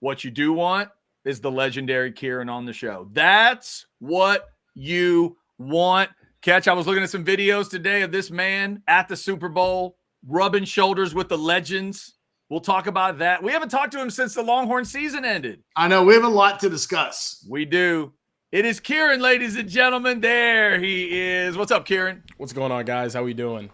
What you do want is the legendary Kieran on the show. That's what you want. Catch, I was looking at some videos today of this man at the Super Bowl rubbing shoulders with the legends. We'll talk about that. We haven't talked to him since the Longhorn season ended. I know. We have a lot to discuss. We do. It is Kieran, ladies and gentlemen. There he is. What's up, Kieran? What's going on, guys? How we doing?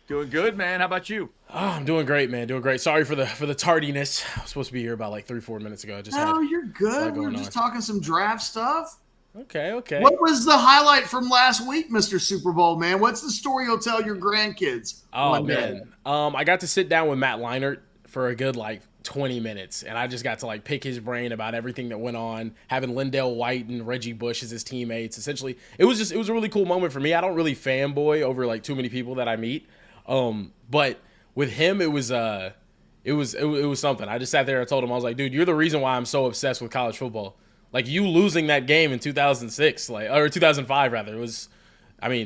Doing good, man. How about you? Oh, I'm doing great, man. Doing great. Sorry for the tardiness. I was supposed to be here about like 3-4 minutes ago. You're good. We were just talking some draft stuff. Okay. What was the highlight from last week, Mr. Super Bowl, man? What's the story you'll tell your grandkids? Oh, man. I got to sit down with Matt Leinart for a good 20 minutes, and I just got to pick his brain about everything that went on, having Lindell White and Reggie Bush as his teammates. Essentially, it was a really cool moment for me. I don't really fanboy over too many people that I meet. But with him, it was something. I just sat there and told him, I was like, dude, you're the reason why I'm so obsessed with college football. You losing that game in 2006, or 2005 rather, it was,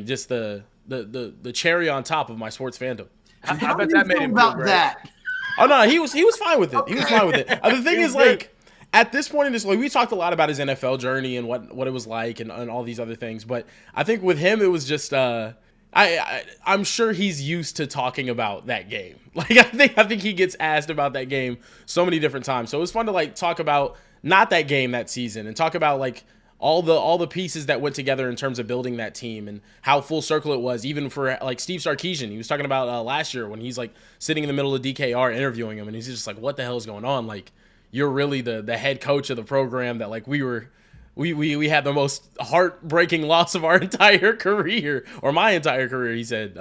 just the cherry on top of my sports fandom. I bet that made him feel great. That? Oh no, he was fine with it. Okay. He was fine with it. The thing is, at this point in this, we talked a lot about his NFL journey and what it was like and all these other things. But I think with him, it was just I'm sure he's used to talking about that game. I think he gets asked about that game so many different times. So it was fun to talk about not that game that season and talk about all the pieces that went together in terms of building that team and how full circle it was, even for Steve Sarkisian. He was talking about last year when he's sitting in the middle of DKR interviewing him, and he's just what the hell is going on? You're really the head coach of the program that we had the most heartbreaking loss of our entire career, or my entire career, he said.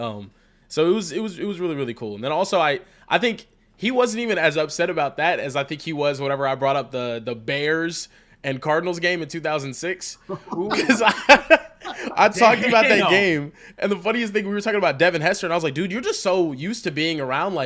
So it was really, really cool. And then also I think he wasn't even as upset about that as I think he was whenever I brought up the Bears and Cardinals game in 2006, because I talked about that game, and the funniest thing, we were talking about Devin Hester, and I was like, dude, you're just so used to being around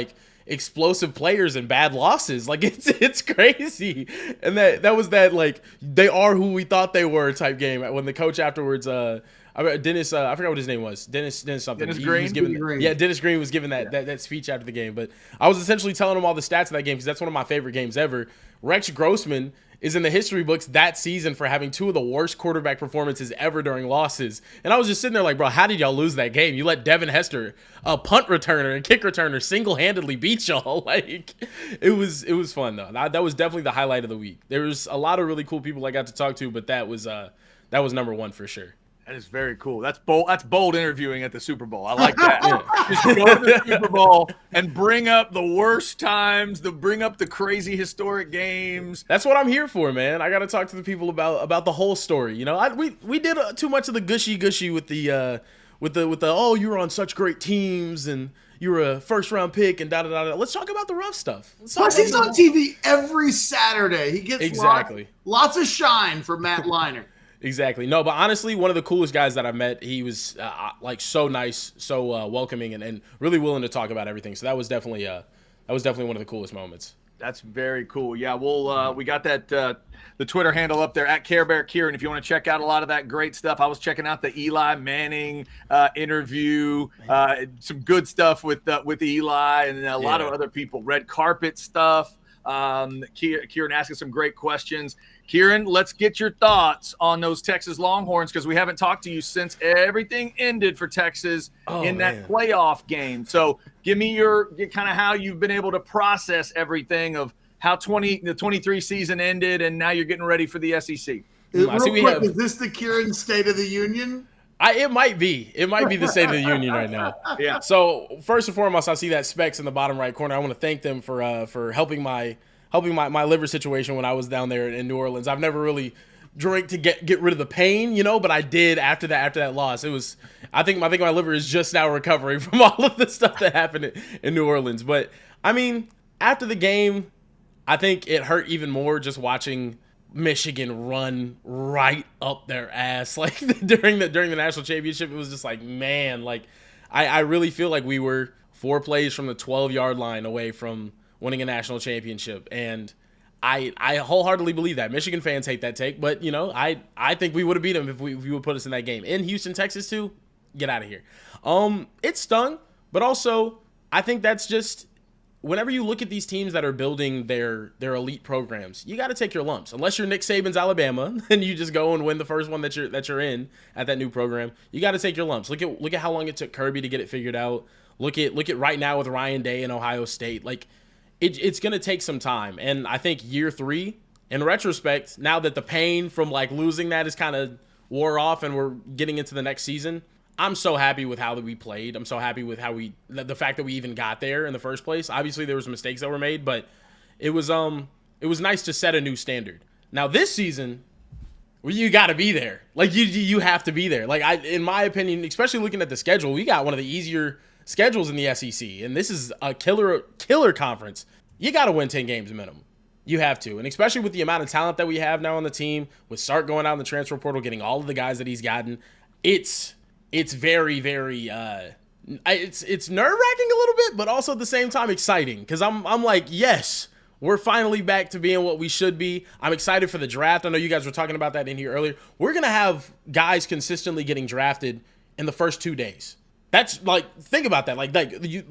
explosive players and bad losses, it's crazy. And that was that they are who we thought they were type game. When the coach afterwards, Dennis, I forgot what his name was, Dennis something. Dennis Green. Yeah, Dennis Green was giving that speech after the game. But I was essentially telling him all the stats of that game because that's one of my favorite games ever. Rex Grossman is in the history books that season for having two of the worst quarterback performances ever during losses. And I was just sitting there bro, how did y'all lose that game? You let Devin Hester, a punt returner and kick returner, single-handedly beat y'all. It was fun, though. That was definitely the highlight of the week. There was a lot of really cool people I got to talk to, but that was number one for sure. That is very cool. That's bold. That's bold interviewing at the Super Bowl. I like that. Just go to the Super Bowl and bring up the worst times, bring up the crazy historic games. That's what I'm here for, man. I got to talk to the people about the whole story. We did too much of the gushy with the oh, you were on such great teams and you were a first round pick and da da da. Let's talk about the rough stuff. Plus, he's on TV every Saturday. He gets lots of shine for Matt Leinart. Exactly. No, but honestly, one of the coolest guys that I met. He was so nice, so welcoming, and really willing to talk about everything. So that was definitely one of the coolest moments. That's very cool. Yeah, we got that the Twitter handle up there at Care Bear Kieran. If you want to check out a lot of that great stuff, I was checking out the Eli Manning interview, some good stuff with Eli and a lot of other people. Red carpet stuff. Kieran asking some great questions. Kieran, let's get your thoughts on those Texas Longhorns because we haven't talked to you since everything ended for Texas that playoff game. So give me your kind of how you've been able to process everything of how the 23 season ended and now you're getting ready for the SEC. Is this the Kieran State of the Union? It might be. It might be the State of the Union right now. Yeah. So first and foremost, I see that specs in the bottom right corner. I want to thank them for helping my liver situation when I was down there in New Orleans. I've never really drank to get rid of the pain, but I did after that loss. It was I think my liver is just now recovering from all of the stuff that happened in New Orleans. But after the game, I think it hurt even more just watching Michigan run right up their ass during the national championship. It was just man, I really feel like we were 4 plays from the 12-yard line away from winning a national championship, and I wholeheartely believe that. Michigan fans hate that take, but I think we would have beat them if you would put us in that game. In Houston, Texas too, get out of here. It stung, but also I think that's just whenever you look at these teams that are building their elite programs, you got to take your lumps. Unless you're Nick Saban's Alabama, and you just go and win the first one that you're in at that new program. You got to take your lumps. Look at how long it took Kirby to get it figured out. Look at right now with Ryan Day and Ohio State. Like it's going to take some time. And I think year 3, in retrospect, now that the pain from like losing that is kind of wore off and we're getting into the next season, I'm so happy with how that we played. I'm so happy with how the fact that we even got there in the first place. Obviously, there was mistakes that were made, but it was nice to set a new standard. Now this season, well, you got to be there. Like you have to be there. Like in my opinion, especially looking at the schedule, we got one of the easier schedules in the SEC, and this is a killer conference. You got to win 10 games minimum. You have to, and especially with the amount of talent that we have now on the team, with Sark going out in the transfer portal, getting all of the guys that he's gotten, it's very, very it's nerve-wracking a little bit, but also at the same time exciting, because I'm like, yes, we're finally back to being what we should be. I'm excited for the draft. I know you guys were talking about that in here earlier. We're gonna have guys consistently getting drafted in the first 2 days. That's like, think about that. Like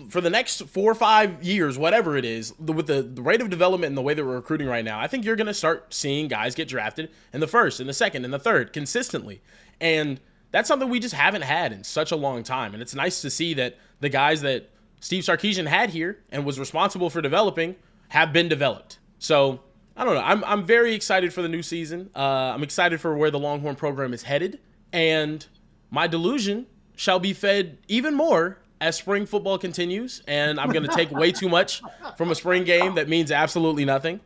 for the next 4 or 5 years, whatever it is, with the rate of development and the way that we're recruiting right now, I think you're going to start seeing guys get drafted in the first, in the second, in the third consistently. And that's something we just haven't had in such a long time. And it's nice to see that the guys that Steve Sarkisian had here and was responsible for developing have been developed. So I don't know. I'm very excited for the new season. I'm excited for where the Longhorn program is headed. And my delusion shall be fed even more as spring football continues, and I'm going to take way too much from a spring game that means absolutely nothing.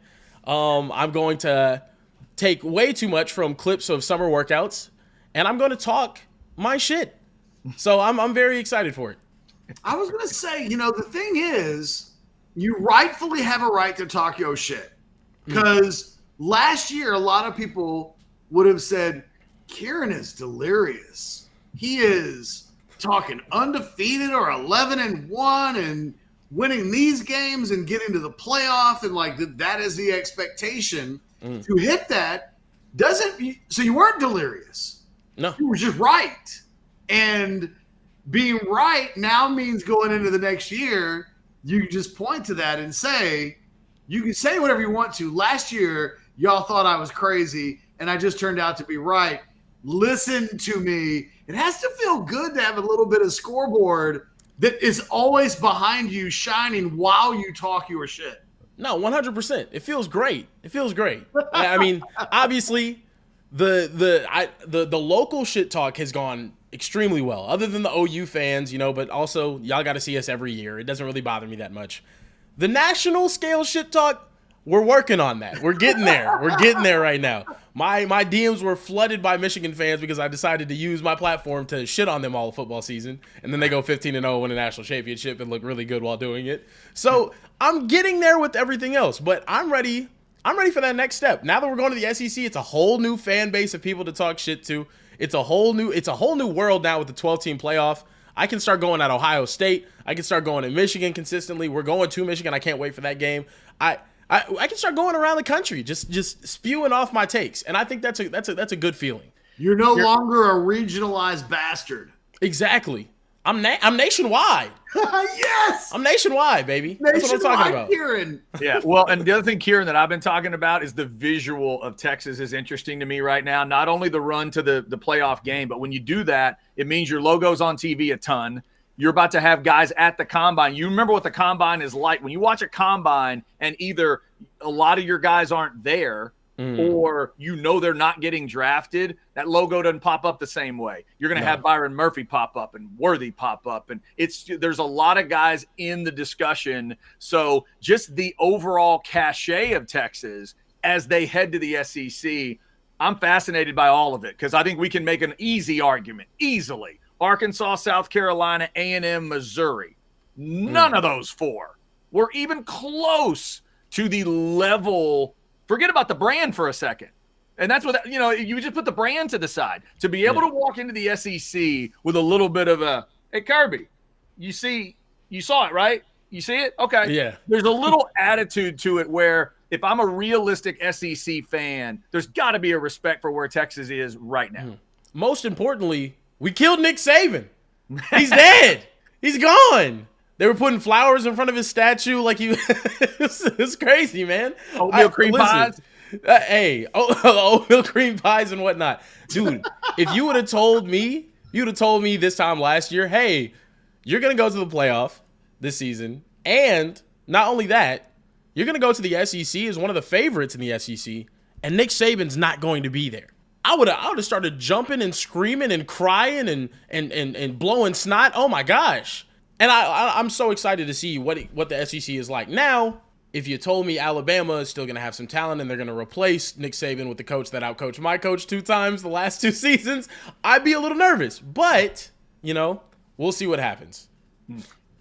I'm going to take way too much from clips of summer workouts, and I'm going to talk my shit. So I'm very excited for it. I was going to say, the thing is, you rightfully have a right to talk your shit, because last year a lot of people would have said, Kieran is delirious. He is talking undefeated or 11-1 and winning these games and getting to the playoff, and like that is the expectation. To hit that so you weren't delirious. No, you were just right. And being right now means going into the next year, you can just point to that and say, you can say whatever you want to. Last year, y'all thought I was crazy, and I just turned out to be right. Listen to me. It has to feel good to have a little bit of scoreboard that is always behind you, shining while you talk your shit. No, 100%. It feels great. It feels great. I mean, obviously, the local shit talk has gone extremely well, other than the OU fans, but also y'all got to see us every year. It doesn't really bother me that much. The national scale shit talk, we're working on that. We're getting there. We're getting there right now. My DMs were flooded by Michigan fans because I decided to use my platform to shit on them all football season, and then they go 15-0, win a national championship, and look really good while doing it. So I'm getting there with everything else, but I'm ready. I'm ready for that next step. Now that we're going to the SEC, it's a whole new fan base of people to talk shit to. It's a whole new world now with the 12-team playoff. I can start going at Ohio State. I can start going at Michigan consistently. We're going to Michigan. I can't wait for that game. I can start going around the country, just spewing off my takes, and I think that's a good feeling. You're no longer a regionalized bastard. Exactly. I'm nationwide. Yes, I'm nationwide, baby. That's what I'm talking about. Kieran. Yeah. Well, and the other thing, Kieran, that I've been talking about is the visual of Texas is interesting to me right now. Not only the run to the playoff game, but when you do that, it means your logo's on TV a ton. You're about to have guys at the combine. You remember what the combine is like. When you watch a combine and either a lot of your guys aren't there or they're not getting drafted, that logo doesn't pop up the same way. You're going to have Byron Murphy pop up and Worthy pop up. And there's a lot of guys in the discussion. So just the overall cachet of Texas as they head to the SEC, I'm fascinated by all of it because I think we can make an easy argument, easily. Arkansas, South Carolina, A&M, Missouri. None of those four were even close to the level. Forget about the brand for a second. And that's what, you just put the brand to the side. To be able to walk into the SEC with a little bit of a, hey, Kirby, you saw it, right? You see it? Okay. Yeah. There's a little attitude to it where if I'm a realistic SEC fan, there's got to be a respect for where Texas is right now. Most importantly, we killed Nick Saban. He's dead. He's gone. They were putting flowers in front of his statue like he it's crazy, man. Oatmeal cream pies. Hey, oatmeal cream pies and whatnot. Dude, if you would have told me, this time last year, hey, you're going to go to the playoff this season. And not only that, you're going to go to the SEC as one of the favorites in the SEC. And Nick Saban's not going to be there. I would have started jumping and screaming and crying and blowing snot. Oh my gosh. And I'm so excited to see what the SEC is like. Now, if you told me Alabama is still going to have some talent and they're going to replace Nick Saban with the coach that outcoached my coach 2 times the last 2 seasons, I'd be a little nervous. But, we'll see what happens.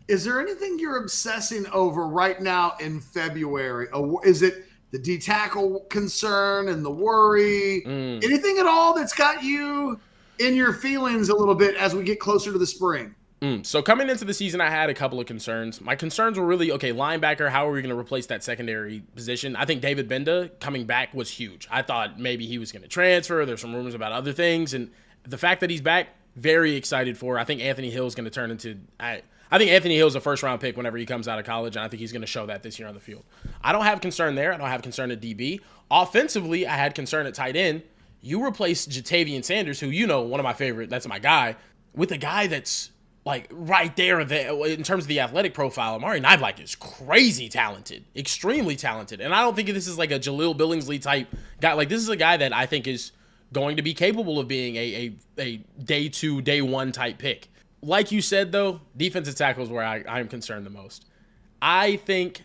Is there anything you're obsessing over right now in February? Is it the D-tackle concern and the worry? Anything at all that's got you in your feelings a little bit as we get closer to the spring? So coming into the season, I had a couple of concerns. My concerns were really, linebacker, how are we going to replace that secondary position? I think David Benda coming back was huge. I thought maybe he was going to transfer. There's some rumors about other things. And the fact that he's back, very excited for. I think Anthony Hill is going to turn into I think Anthony Hill is a first-round pick whenever he comes out of college, and I think he's going to show that this year on the field. I don't have concern there. I don't have concern at DB. Offensively, I had concern at tight end. You replace Jatavian Sanders, who one of my favorite, that's my guy, with a guy that's right there in terms of the athletic profile. Amari Niblack is crazy talented, extremely talented. And I don't think this is like a Jaleel Billingsley type guy. This is a guy that I think is going to be capable of being a day 2, day 1 type pick. Like you said, though, defensive tackle is where I'm concerned the most. I think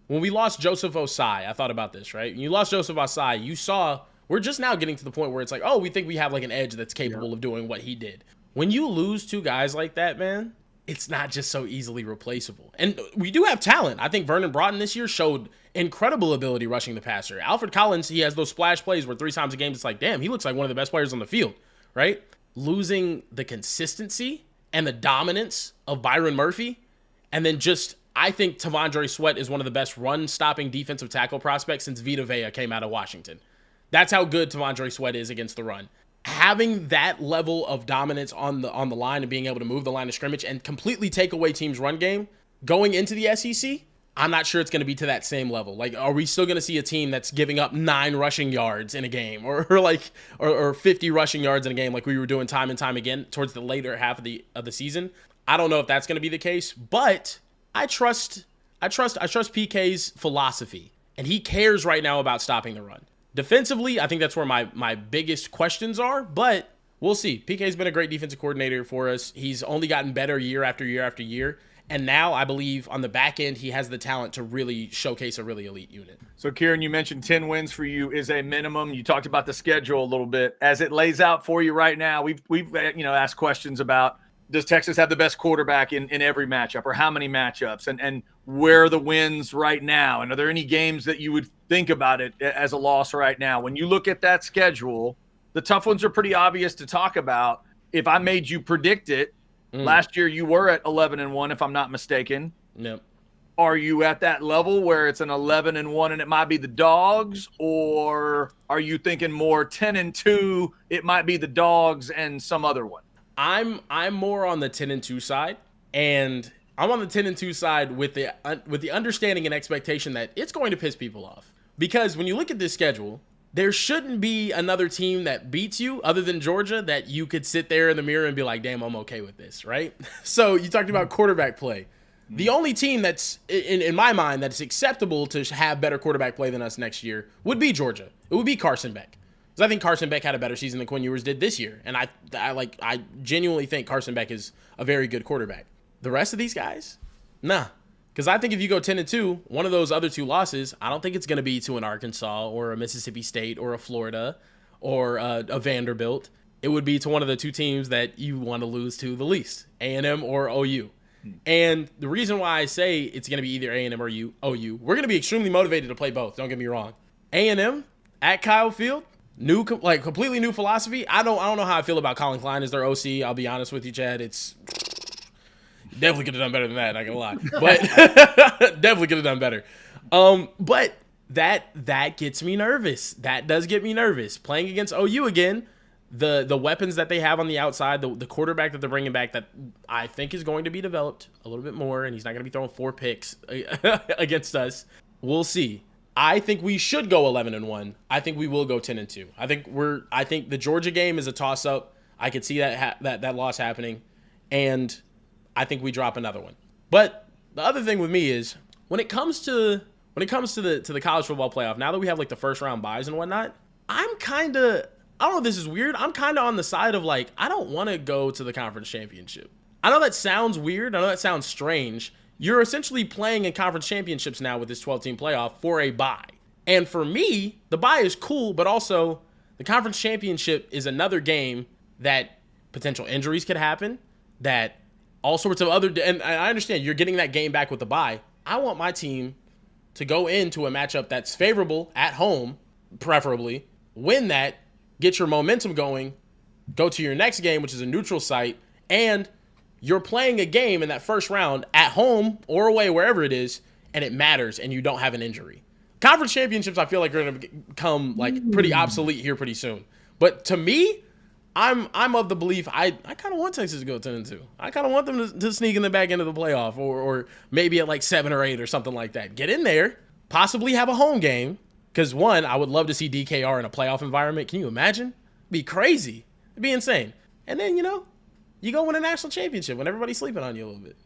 when we lost Joseph Osai, I thought about this, right? When you lost Joseph Osai, you saw we're just now getting to the point where it's like, we think we have an edge that's capable of doing what he did. When you lose 2 guys like that, man, it's not just so easily replaceable. And we do have talent. I think Vernon Broughton this year showed incredible ability rushing the passer. Alfred Collins, he has those splash plays where 3 times a game, it's like, damn, he looks like one of the best players on the field, right? Losing the consistency and the dominance of Byron Murphy, and then I think Tavondre Sweat is one of the best run-stopping defensive tackle prospects since Vita Vea came out of Washington. That's how good Tavondre Sweat is against the run. Having that level of dominance on the line and being able to move the line of scrimmage and completely take away teams' run game going into the SEC, I'm not sure it's going to be to that same level. Are we still going to see a team that's giving up 9 rushing yards in a game or 50 rushing yards in a game like we were doing time and time again towards the later half of the season? I don't know if that's going to be the case, but I trust PK's philosophy, and he cares right now about stopping the run. Defensively, I think that's where my biggest questions are, but we'll see. PK's been a great defensive coordinator for us. He's only gotten better year after year after year. And now I believe on the back end, he has the talent to really showcase a really elite unit. So, Kieran, you mentioned 10 wins for you is a minimum. You talked about the schedule a little bit. As it lays out for you right now, we've asked questions about, does Texas have the best quarterback in every matchup, or how many matchups, and where are the wins right now? And are there any games that you would think about it as a loss right now? When you look at that schedule, the tough ones are pretty obvious to talk about. If I made you predict it, last year you were at 11-1, if I'm not mistaken. Yep. Are you at that level where it's an 11-1 and it might be the Dogs, or are you thinking more 10-2, it might be the Dogs and some other one? I'm more on the 10-2 side, and I'm on the 10-2 side with the understanding and expectation that it's going to piss people off. Because when you look at this schedule, there shouldn't be another team that beats you other than Georgia that you could sit there in the mirror and be like, damn, I'm okay with this, right? So you talked about quarterback play. The only team that's, in my mind, that's acceptable to have better quarterback play than us next year would be Georgia. It would be Carson Beck. Because I think Carson Beck had a better season than Quinn Ewers did this year. And I genuinely think Carson Beck is a very good quarterback. The rest of these guys? Nah. Because I think if you go 10-2, one of those other 2 losses, I don't think it's going to be to an Arkansas or a Mississippi State or a Florida or a Vanderbilt. It would be to one of the 2 teams that you want to lose to the least, A&M or OU. And the reason why I say it's going to be either A&M or OU, we're going to be extremely motivated to play both. Don't get me wrong. A&M at Kyle Field, completely new philosophy. I don't know how I feel about Colin Klein as their OC. I'll be honest with you, Chad. It's definitely could have done better than that. Not gonna lie, but definitely could have done better. But that gets me nervous. That does get me nervous. Playing against OU again, the weapons that they have on the outside, the quarterback that they're bringing back that I think is going to be developed a little bit more, and he's not going to be throwing 4 picks against us. We'll see. I think we should go 11-1. I think we will go 10-2. I think the Georgia game is a toss up. I could see that loss happening, and I think we drop another one. But the other thing with me is when it comes to the college football playoff, now that we have like the first round buys and whatnot, I don't know if this is weird. I'm kind of on the side of like, I don't want to go to the conference championship. I know that sounds weird. I know that sounds strange. You're essentially playing in conference championships now with this 12-team playoff for a bye. And for me, the bye is cool, but also the conference championship is another game that potential injuries could happen, that all sorts of other, and I understand you're getting that game back with the bye. I want my team to go into a matchup that's favorable at home, preferably, win that, get your momentum going, go to your next game, which is a neutral site, and you're playing a game in that first round at home or away, wherever it is, and it matters, and you don't have an injury. Conference championships, I feel like, are going to become like pretty obsolete here pretty soon. But to me, I'm of the belief I kind of want Texas to go 10-2. I kind of want them to sneak in the back end of the playoff, or maybe at like 7 or 8 or something like that. Get in there, possibly have a home game. Because one, I would love to see DKR in a playoff environment. Can you imagine? It'd be crazy. It'd be insane. And then, you go win a national championship when everybody's sleeping on you a little bit.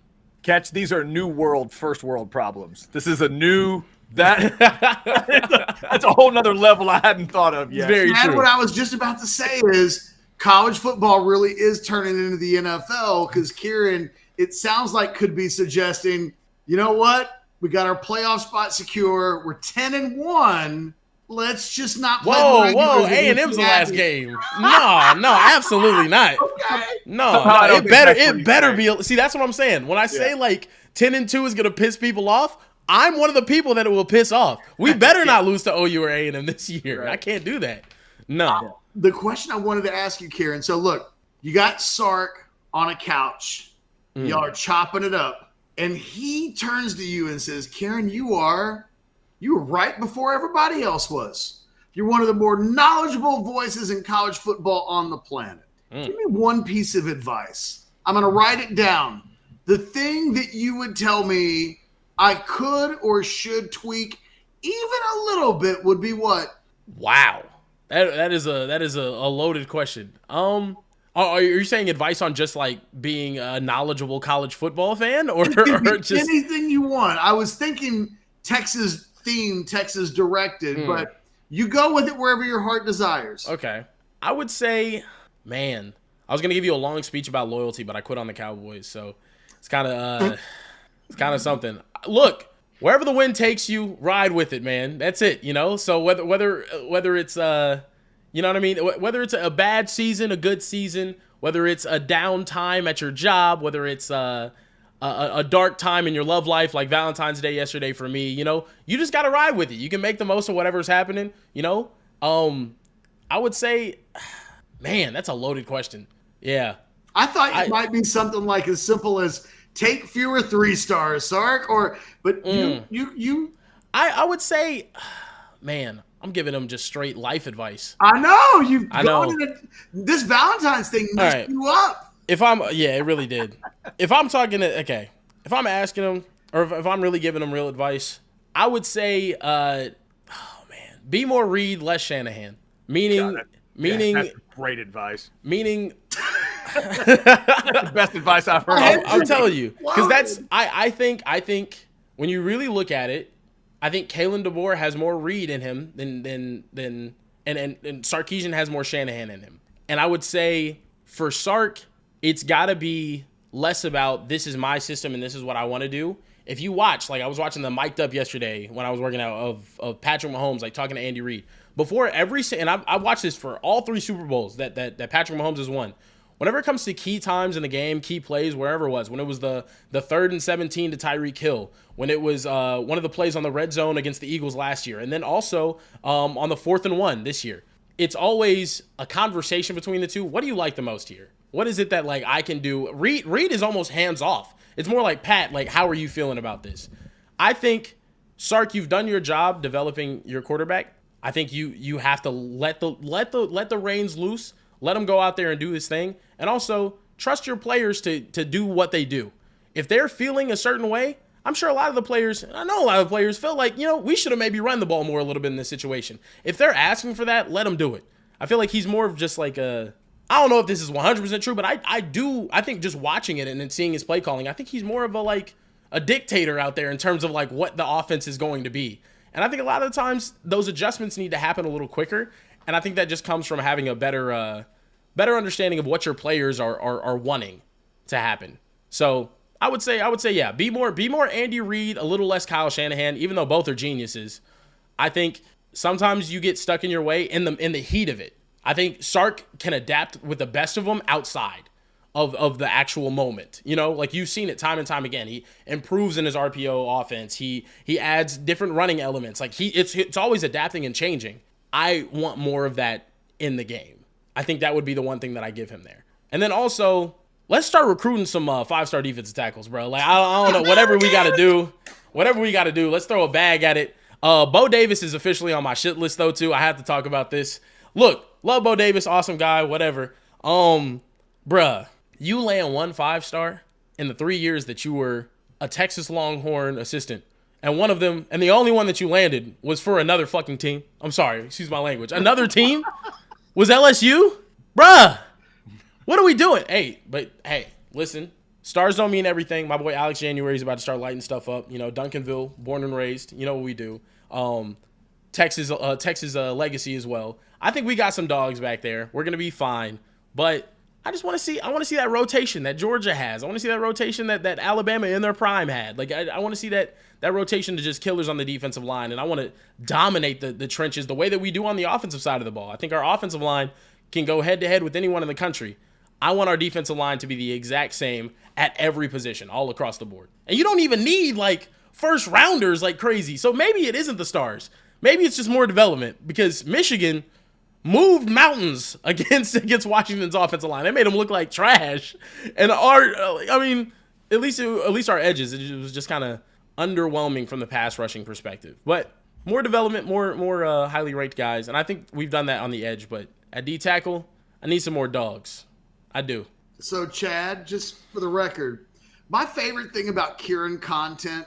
Catch, these are new world, first world problems. This is a new, that's a whole nother level I hadn't thought of yet. Very true. What I was just about to say is college football really is turning into the NFL, because Kieran, it sounds like, could be suggesting, you know what? We got our playoff spot secure. We're 10-1. Let's just not play. Whoa! A&M's the last game. No, absolutely not. Okay. No, it better be. See, that's what I'm saying. When I say like 10-2 is gonna piss people off, I'm one of the people that it will piss off. We better not lose to OU or A&M this year. Right. I can't do that. No. The question I wanted to ask you, Kieran. So look, you got Sark on a couch. Y'all are chopping it up, and he turns to you and says, "Kieran, you were right before everybody else was. You're one of the more knowledgeable voices in college football on the planet. Give me one piece of advice. I'm going to write it down. The thing that you would tell me I could or should tweak even a little bit would be what?" Wow. That is a loaded question. Are you saying advice on just like being a knowledgeable college football fan, or just anything you want? I was thinking Texas themed, Texas directed, but you go with it wherever your heart desires. Okay. I would say, man, I was going to give you a long speech about loyalty, but I quit on the Cowboys. So it's kind of something. Look, wherever the wind takes you, ride with it, man. That's it. So whether it's, you know what I mean? Whether it's a bad season, a good season, whether it's a down time at your job, whether it's, a dark time in your love life, like Valentine's Day yesterday for me, you just got to ride with it. You can make the most of whatever's happening, I would say, man, that's a loaded question. Yeah. I thought it might be something like as simple as take fewer 3-stars, Sark, I would say, man, I'm giving them just straight life advice. I know. This Valentine's thing messed you up. It really did. If I'm talking to, if I'm asking them, or if I'm really giving them real advice, I would say, be more Reed, less Shanahan. Meaning, that's great advice. Meaning, that's the best advice I've heard. I'm telling you, because I think when you really look at it, I think Kalen DeBoer has more Reed in him than Sarkisian has more Shanahan in him. And I would say for Sark, it's got to be less about this is my system and this is what I want to do. If you watch, like I was watching the Mic'd Up yesterday when I was working out of Patrick Mahomes, like talking to Andy Reid. Before and I watched this for all 3 Super Bowls that Patrick Mahomes has won. Whenever it comes to key times in the game, key plays, wherever it was, when it was the 3rd and 17 to Tyreek Hill, when it was one of the plays on the red zone against the Eagles last year, and then also on the 4th and 1 this year, it's always a conversation between the two. What do you like the most here? What is it that like I can do? Reed is almost hands off. It's more like, Pat, like, how are you feeling about this? I think, Sark, you've done your job developing your quarterback. I think you have to let the reins loose Let him go out there and do his thing. And also trust your players to do what they do. If they're feeling a certain way, I'm sure a lot of the players, I know a lot of the players feel like, we should have maybe run the ball more a little bit in this situation. If they're asking for that, let them do it. I feel like he's more of just like I don't know if this is 100% true, but I think just watching it and then seeing his play calling, I think he's more of a dictator out there in terms of like what the offense is going to be. And I think a lot of the times those adjustments need to happen a little quicker. And I think that just comes from having a better understanding of what your players are wanting to happen. So I would say, yeah, be more Andy Reid, a little less Kyle Shanahan, even though both are geniuses. I think sometimes you get stuck in your way in the heat of it. I think Sark can adapt with the best of them outside of the actual moment. Like you've seen it time and time again. He improves in his RPO offense. He adds different running elements. Like it's always adapting and changing. I want more of that in the game. I think that would be the one thing that I give him there. And then also, let's start recruiting some 5-star defensive tackles, bro. Like I don't know, whatever we got to do, let's throw a bag at it. Bo Davis is officially on my shit list though too. I have to talk about this. Look, love Bo Davis, awesome guy, whatever. Bruh, you land 1 5-star in the 3 years that you were a Texas Longhorn assistant. And one of them, and the only one that you landed was for another fucking team. I'm sorry, excuse my language. Another team was LSU? Bruh, what are we doing? Hey, listen, stars don't mean everything. My boy Alex January is about to start lighting stuff up. Duncanville, born and raised. You know what we do. Texas legacy as well. I think we got some dogs back there. We're gonna be fine. But I want to see that rotation that Georgia has. I want to see that rotation that Alabama in their prime had. Like I want to see that rotation to just killers on the defensive line, and I want to dominate the trenches the way that we do on the offensive side of the ball. I think our offensive line can go head to head with anyone in the country. I want our defensive line to be the exact same at every position, all across the board. And you don't even need like first rounders like crazy. So maybe it isn't the stars. Maybe it's just more development, because Michigan moved mountains against Washington's offensive line. They made them look like trash. And at least our edges, it was just kind of underwhelming from the pass rushing perspective. But more development, more highly ranked guys, and I think we've done that on the edge. But at D tackle, I need some more dogs. I do. So Chad, just for the record, my favorite thing about Kieran content,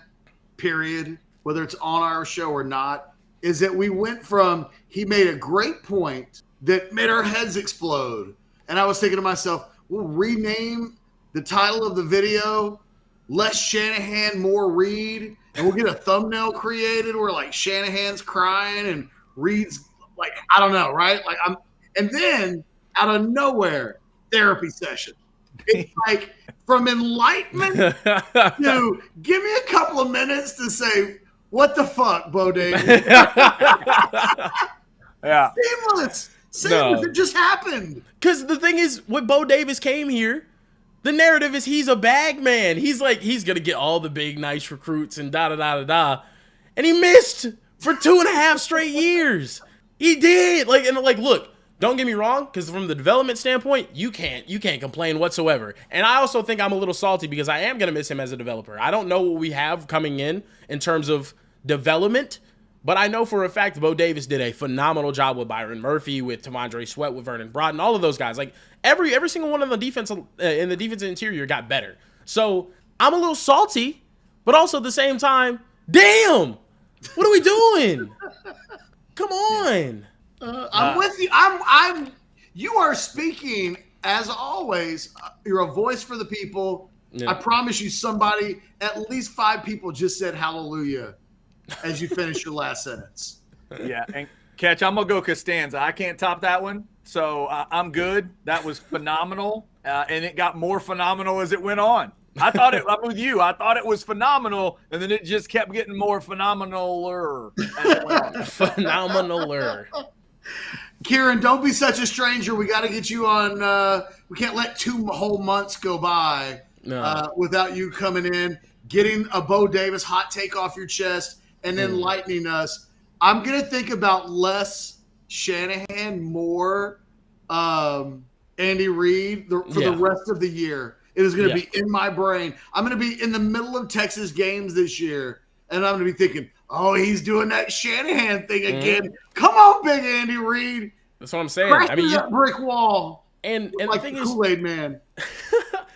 period, whether it's on our show or not, is that we went from he made a great point that made our heads explode. And I was thinking to myself, we'll rename the title of the video Less Shanahan, More Reid, and we'll get a thumbnail created where like Shanahan's crying and Reid's like, I don't know, right? And then out of nowhere, therapy session. It's like from enlightenment to give me a couple of minutes to say, what the fuck, Bo Davis? Yeah. Seamless. It just happened. Because the thing is, when Bo Davis came here, the narrative is he's a bag man. He's like, he's going to get all the big, nice recruits and da-da-da-da-da. And he missed for 2.5 straight years. He did. Look, don't get me wrong, because from the development standpoint, you can't complain whatsoever. And I also think I'm a little salty because I am going to miss him as a developer. I don't know what we have coming in terms of development, but I know for a fact Bo Davis did a phenomenal job with Byron Murphy, with Tamondre Sweat, with Vernon Broughton, all of those guys. Like every single one of the defense in the defensive interior got better. So I'm a little salty, but also at the same time, damn, what are we doing? Come on. I'm with you. You are speaking as always. You're a voice for the people. Yeah. I promise you, at least 5 people just said hallelujah as you finish your last sentence. Yeah, and Catch, I'm gonna go Costanza. I can't top that one, so I'm good. That was phenomenal, and it got more phenomenal as it went on. I'm with you. I thought it was phenomenal, and then it just kept getting more phenomenaler. Phenomenaler. Kieran, don't be such a stranger. We got to get you on. We can't let 2 whole months go by without you coming in, getting a Bo Davis hot take off your chest, and then lightening us. I'm going to think about less Shanahan, more Andy Reid for the rest of the year. It is going to be in my brain. I'm going to be in the middle of Texas games this year, and I'm going to be thinking, oh, he's doing that Shanahan thing again. Come on, big Andy Reid. That's what I'm saying. Crash I mean, that brick wall. and the Like thing the is, Kool-Aid man.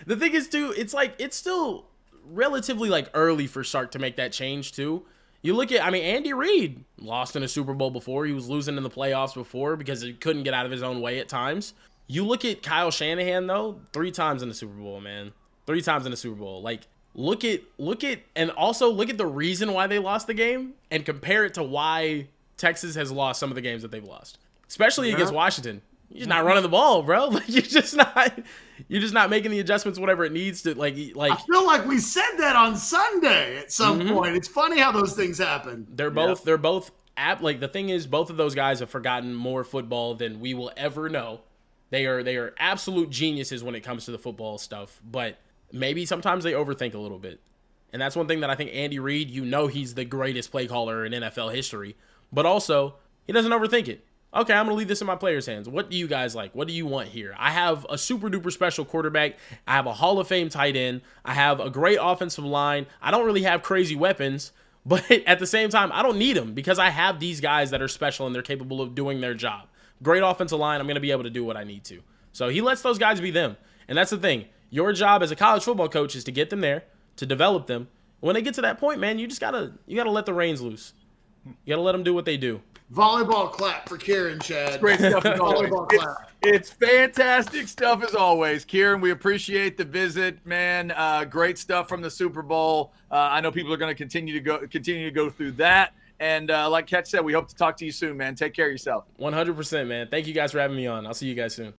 the thing is too, it's like it's still relatively like early for Sark to make that change too. You look at, I mean, Andy Reid lost in a Super Bowl before. He was losing in the playoffs before because he couldn't get out of his own way at times. You look at Kyle Shanahan though, 3 times in the Super Bowl, man. 3 times in the Super Bowl. Like, look at, and also look at the reason why they lost the game and compare it to why Texas has lost some of the games that they've lost, especially against Washington. You're just not running the ball, bro. Like you're just not making the adjustments, whatever it needs to. Like I feel like we said that on Sunday at some point. It's funny how those things happen. They're both like the thing is, both of those guys have forgotten more football than we will ever know. They are absolute geniuses when it comes to the football stuff, but maybe sometimes they overthink a little bit. And that's one thing that I think Andy Reid, he's the greatest play caller in NFL history, but also he doesn't overthink it. Okay, I'm going to leave this in my players' hands. What do you guys like? What do you want here? I have a super duper special quarterback. I have a Hall of Fame tight end. I have a great offensive line. I don't really have crazy weapons, but at the same time, I don't need them because I have these guys that are special and they're capable of doing their job. Great offensive line. I'm going to be able to do what I need to. So he lets those guys be them. And that's the thing. Your job as a college football coach is to get them there, to develop them. When they get to that point, man, you gotta let the reins loose. You got to let them do what they do. Volleyball clap for Kieran, Chad. Great stuff as always. Volleyball clap. It's fantastic stuff as always. Kieran, we appreciate the visit, man. Great stuff from the Super Bowl. I know people are going to continue to go through that. And like Ketch said, we hope to talk to you soon, man. Take care of yourself. 100%, man. Thank you guys for having me on. I'll see you guys soon.